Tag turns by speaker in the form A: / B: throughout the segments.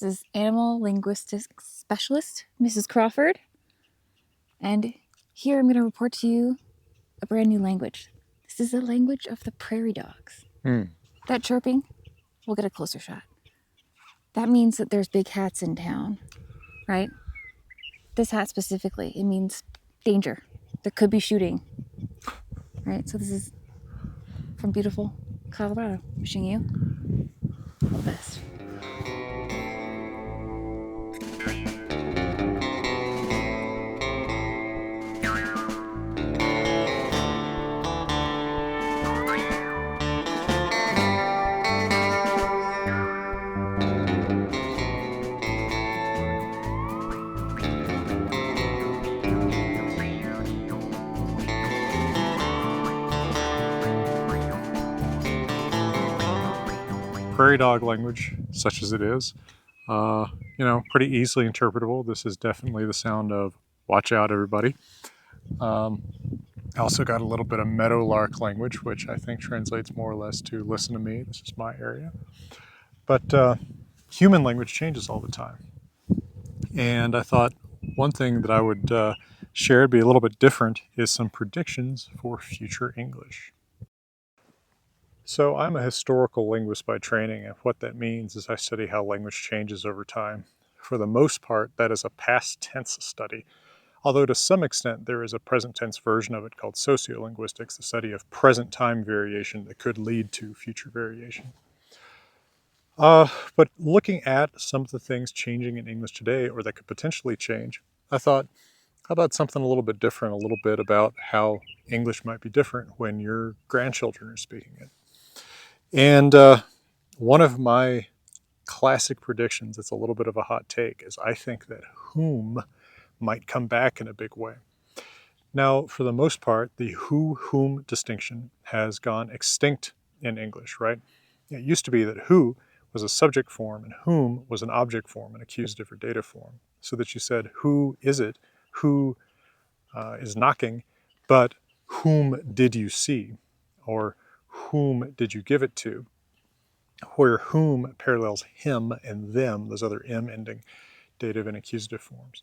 A: This is Animal Linguistics Specialist, Mrs. Crawford. And here I'm going to report to you a brand new language. This is the language of the prairie dogs. That chirping, we'll get a closer shot. That means that there's big hats in town, right? This hat specifically, it means danger. There could be shooting, right? So this is from beautiful Colorado. Wishing you all the best.
B: Prairie dog language, such as it is, pretty easily interpretable. This is definitely the sound of "watch out, everybody." I also got a little bit of meadowlark language, which I think translates more or less to "listen to me, this is my area." But human language changes all the time. And I thought one thing that I would share, be a little bit different, is some predictions for future English. So I'm a historical linguist by training, and what that means is I study how language changes over time. For the most part, that is a past tense study, although to some extent there is a present tense version of it called sociolinguistics, the study of present time variation that could lead to future variation. But looking at some of the things changing in English today, or that could potentially change, I thought, how about something a little bit different, a little bit about how English might be different when your grandchildren are speaking it. And one of my classic predictions, it's a little bit of a hot take, is I think that whom might come back in a big way. Now, for the most part, the who-whom distinction has gone extinct in English, right? It used to be that who was a subject form and whom was an object form, an accusative or dative form, so that you said, who is it? Who is knocking? But whom did you see? Or whom did you give it to? Where whom parallels him and them, those other M ending dative and accusative forms.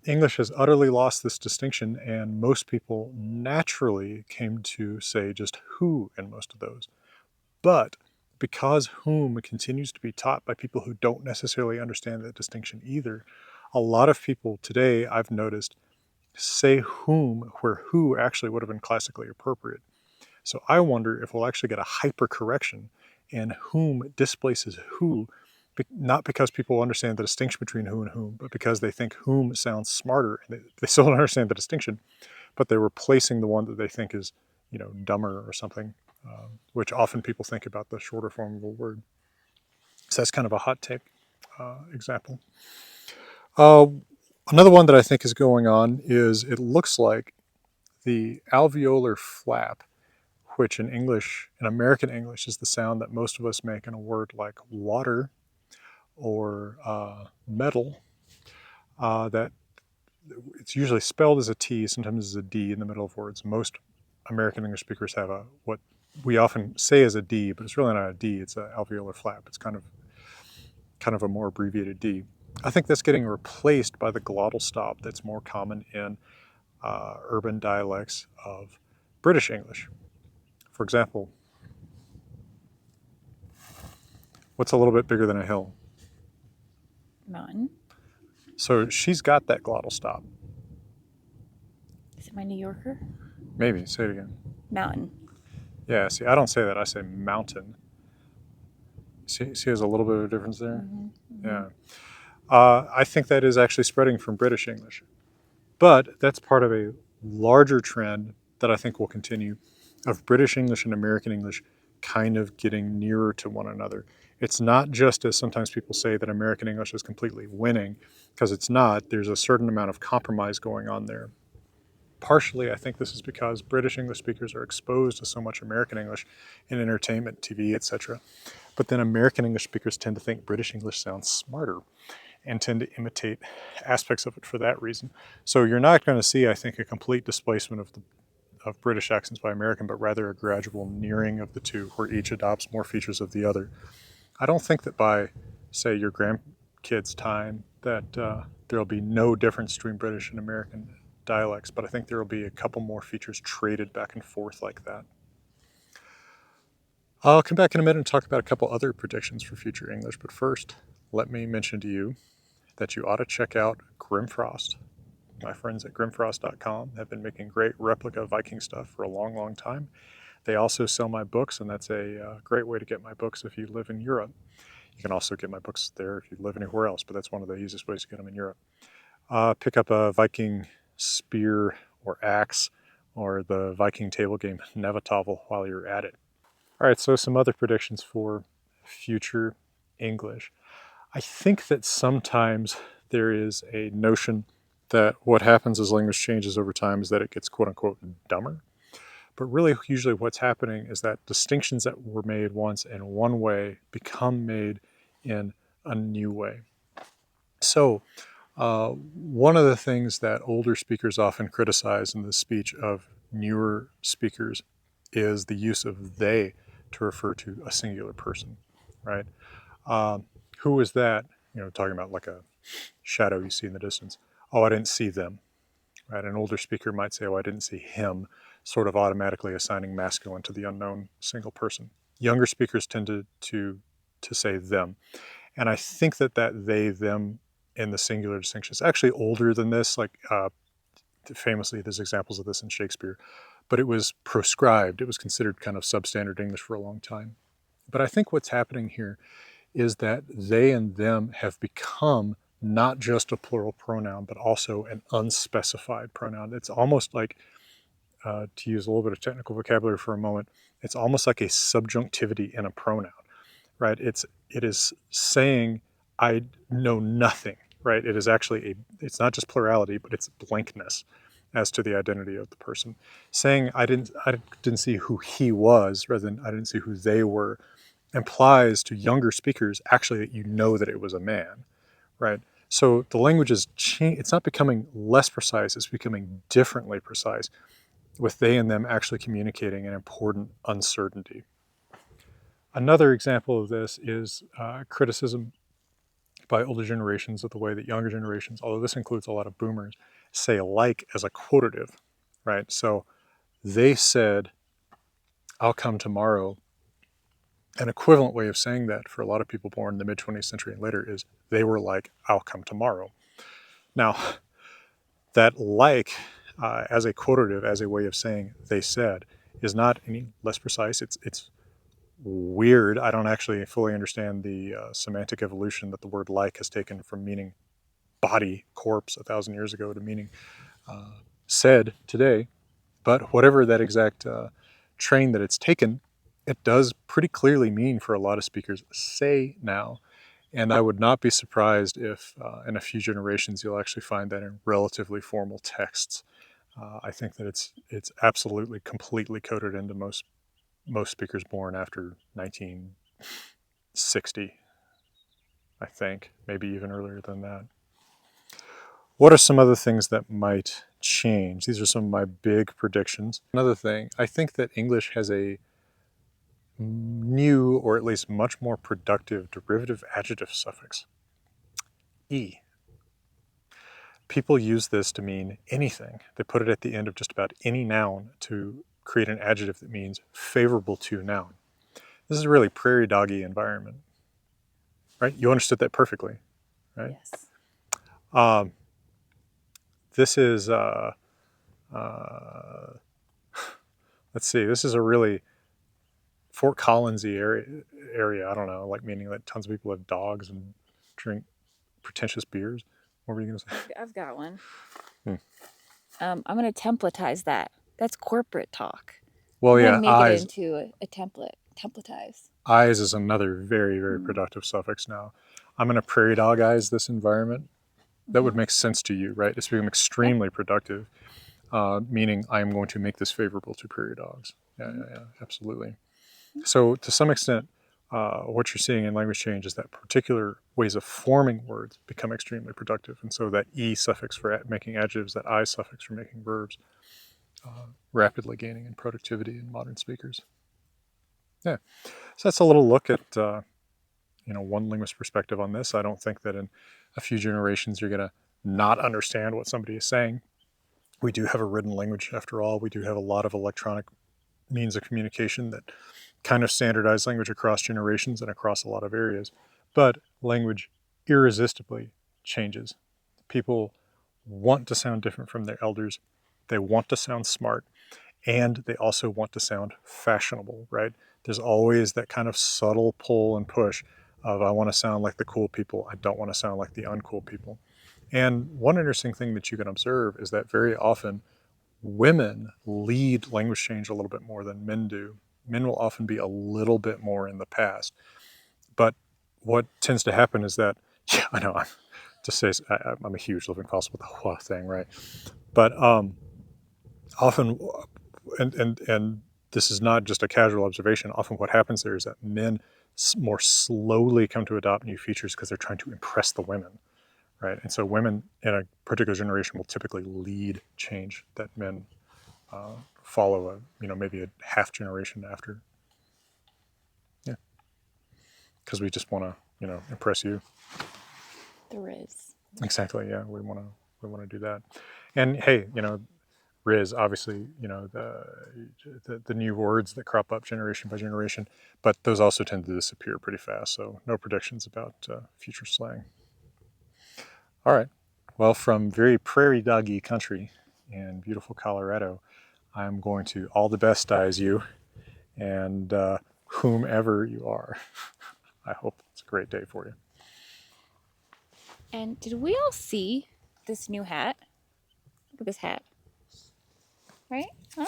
B: English has utterly lost this distinction, and most people naturally came to say just who in most of those. But because whom continues to be taught by people who don't necessarily understand that distinction either, a lot of people today, I've noticed, say whom where who actually would have been classically appropriate. So I wonder if we'll actually get a hypercorrection and whom displaces who, not because people understand the distinction between who and whom, but because they think whom sounds smarter, and they still don't understand the distinction, but they're replacing the one that they think is, dumber or something, which often people think about the shorter form of a word. So that's kind of a hot take example. Another one that I think is going on is it looks like the alveolar flap, which in English, in American English, is the sound that most of us make in a word like water or metal, that it's usually spelled as a T, sometimes as a D in the middle of words. Most American English speakers have what we often say is a D, but it's really not a D, it's an alveolar flap. It's kind of a more abbreviated D. I think that's getting replaced by the glottal stop that's more common in urban dialects of British English. For example, what's a little bit bigger than a hill?
A: Mountain.
B: So she's got that glottal stop.
A: Is it my New Yorker?
B: Maybe, say it again.
A: Mountain.
B: Yeah, see, I don't say that, I say mountain. See there's a little bit of a difference there? Mm-hmm. Yeah. I think that is actually spreading from British English. But that's part of a larger trend that I think will continue of British English and American English kind of getting nearer to one another. It's not just, as sometimes people say, that American English is completely winning, because it's not. There's a certain amount of compromise going on there. Partially, I think this is because British English speakers are exposed to so much American English in entertainment, TV, etc. But then American English speakers tend to think British English sounds smarter and tend to imitate aspects of it for that reason. So you're not going to see, I think, a complete displacement of British accents by American, but rather a gradual nearing of the two, where each adopts more features of the other. I don't think that by say, your grandkids' time, that there'll be no difference between British and American dialects, but I think there will be a couple more features traded back and forth like that. I'll come back in a minute and talk about a couple other predictions for future English, but first, let me mention to you that you ought to check out Grimfrost. My friends at grimfrost.com have been making great replica Viking stuff for a long, long time. They also sell my books, and that's a great way to get my books if you live in Europe. You can also get my books there if you live anywhere else, but that's one of the easiest ways to get them in Europe. Pick up a Viking spear or axe or the Viking table game Nevatavl while you're at it. All right, so some other predictions for future English. I think that sometimes there is a notion that what happens as language changes over time is that it gets quote unquote dumber. But really, usually what's happening is that distinctions that were made once in one way become made in a new way. So, one of the things that older speakers often criticize in the speech of newer speakers is the use of they to refer to a singular person, right? Who is that? Talking about like a shadow you see in the distance. Oh, I didn't see them, right? An older speaker might say, oh, I didn't see him, sort of automatically assigning masculine to the unknown single person. Younger speakers tend to say them. And I think that they, them in the singular distinction is actually older than this. Like famously, there's examples of this in Shakespeare, but it was proscribed. It was considered kind of substandard English for a long time. But I think what's happening here is that they and them have become not just a plural pronoun, but also an unspecified pronoun. It's almost like, to use a little bit of technical vocabulary for a moment, it's almost like a subjunctivity in a pronoun, right? It is saying I know nothing, right? It is actually it's not just plurality, but it's blankness as to the identity of the person. Saying I didn't see who he was rather than I didn't see who they were implies to younger speakers actually that you know that it was a man, right? So the language is it's not becoming less precise, it's becoming differently precise, with they and them actually communicating an important uncertainty. Another example of this is criticism by older generations of the way that younger generations, although this includes a lot of boomers, say like as a quotative, right? So they said, I'll come tomorrow. An equivalent way of saying that for a lot of people born in the mid-20th century and later is they were like, I'll come tomorrow. Now, that like as a quotative, as a way of saying they said, is not any less precise. It's weird. I don't actually fully understand the semantic evolution that the word like has taken from meaning body, corpse 1,000 years ago to meaning said today. But whatever that exact train that it's taken, it does pretty clearly mean for a lot of speakers say now. And I would not be surprised if in a few generations you'll actually find that in relatively formal texts. I think that it's absolutely completely coded into most speakers born after 1960, I think, maybe even earlier than that. What are some other things that might change? These are some of my big predictions. Another thing, I think that English has a new, or at least much more productive, derivative adjective suffix, E. People use this to mean anything. They put it at the end of just about any noun to create an adjective that means favorable to noun. This is a really prairie doggy environment, right? You understood that perfectly, right?
A: Yes.
B: This is, let's see, this is a really Fort Collinsy area. I don't know, like meaning that tons of people have dogs and drink pretentious beers. What were you going to say?
A: I've got one. I'm going to templatize that. That's corporate talk.
B: Well,
A: I'm
B: yeah,
A: going to make it into a template. Templatize.
B: Eyes is another very, very productive suffix now. I'm going to prairie dogize this environment. That would make sense to you, right? It's become extremely productive, meaning I am going to make this favorable to prairie dogs. Yeah, absolutely. So to some extent, what you're seeing in language change is that particular ways of forming words become extremely productive. And so that E suffix for making adjectives, that I suffix for making verbs, rapidly gaining in productivity in modern speakers. Yeah, so that's a little look at one linguist perspective on this. I don't think that in a few generations you're going to not understand what somebody is saying. We do have a written language after all. We do have a lot of electronic means of communication that kind of standardize language across generations and across a lot of areas. But language irresistibly changes. People want to sound different from their elders. They want to sound smart, and they also want to sound fashionable, right? There's always that kind of subtle pull and push of I want to sound like the cool people. I don't want to sound like the uncool people. And one interesting thing that you can observe is that very often women lead language change a little bit more than men do. Men will often be a little bit more in the past. But what tends to happen is that, yeah, I know, I'm a huge living fossil with the whole thing, right? But often, and this is not just a casual observation, often what happens there is that men more slowly come to adopt new features because they're trying to impress the women, right? And so women in a particular generation will typically lead change that men follow maybe a half generation after. Yeah, because we just want to impress you.
A: The Riz.
B: Exactly. Yeah, we want to do that. And hey, Riz, obviously, the new words that crop up generation by generation, but those also tend to disappear pretty fast. So no predictions about future slang. All right. Well, from very prairie doggy country in beautiful Colorado, I'm going to all the best eyes you and whomever you are. I hope it's a great day for you.
A: And did we all see this new hat? Look at this hat. Right? Huh?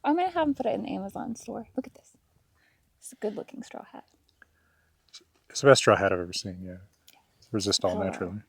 A: I'm going to have him put it in the Amazon store. Look at this. It's a good looking straw hat.
B: It's the best straw hat I've ever seen, yeah. Resist all naturally.